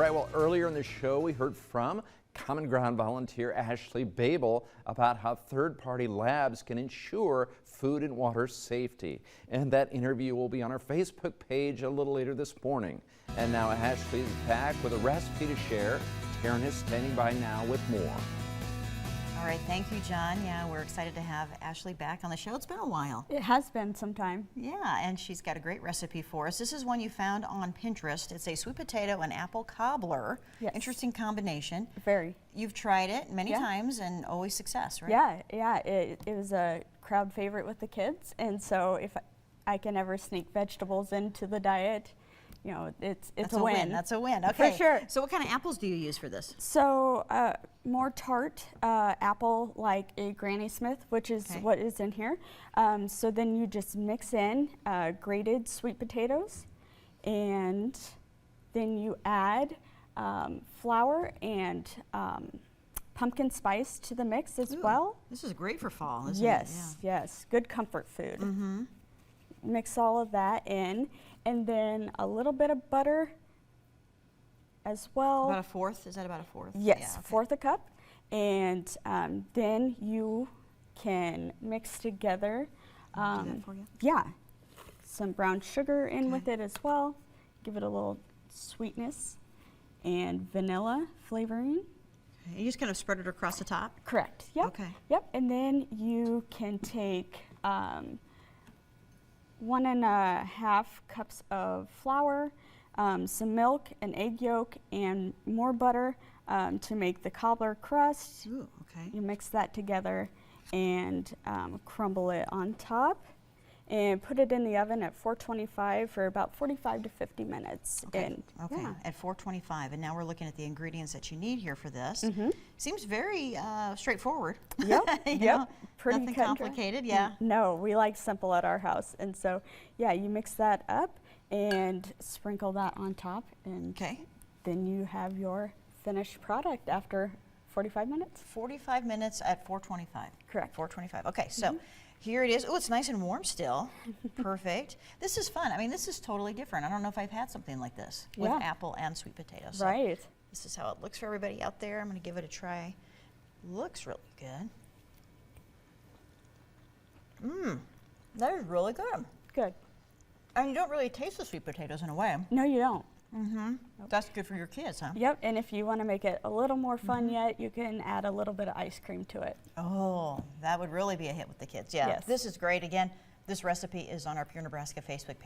All right, well, earlier in the show, we heard from Common Ground volunteer Ashley Babl about how third-party labs can ensure food and water safety. And that interview will be on our Facebook page a little later this morning. And now Ashley's back with a recipe to share. Taryn is standing by now with more. All right, thank you, John. Yeah, we're excited to have Ashley back on the show. It's been a while. It has been some time. Yeah, and she's got a great recipe for us. This is one you found on Pinterest. It's a sweet potato and apple cobbler. Yes. Interesting combination. Very. You've tried it many times and always success, right? Yeah. It was a crowd favorite with the kids, and so if I can ever sneak vegetables into the diet, you know, it's a win. That's a win. Okay. For sure. So what kind of apples do you use for this? So more tart apple, like a Granny Smith, which is what is in here. So then you just mix in grated sweet potatoes, and then you add flour and pumpkin spice to the mix as well. This is great for fall, isn't it? Yes, yes. Good comfort food. Mm-hmm. Mix all of that in, and then a little bit of butter as well. About a fourth? Is that about a fourth? Yes, Yeah, okay. fourth a cup. And then you can mix together. Do that for you? Yeah, some brown sugar in with it as well. Give it a little sweetness and vanilla flavoring. Okay. You just kind of spread it across the top? Correct. Yep. Okay. Yep. And then you can take 1.5 cups of flour, some milk, an egg yolk, and more butter to make the cobbler crust. Ooh, okay. You mix that together and crumble it on top and put it in the oven at 425 for about 45 to 50 minutes. Okay. And, okay. yeah. At 425, and now we're looking at the ingredients that you need here for this. Mm-hmm. Seems very straightforward. Yep, You yep. know, Pretty nothing cut and dry. complicated. Yeah. No, we like simple at our house. And so, yeah, you mix that up and sprinkle that on top, and Okay. then you have your finished product after 45 minutes. 45 minutes at 425. Correct. 425. Okay, so here it is. Oh, it's nice and warm still. Perfect. This is fun. I mean, this is totally different. I don't know if I've had something like this with apple and sweet potatoes. So Right. this is how it looks for everybody out there. I'm going to give it a try. Looks really good. That is really good. Good. And you don't really taste the sweet potatoes in a way. No, you don't. That's good for your kids, huh? Yep, and if you want to make it a little more fun yet, you can add a little bit of ice cream to it. Oh, that would really be a hit with the kids. Yeah, Yes. This is great. Again, this recipe is on our Pure Nebraska Facebook page.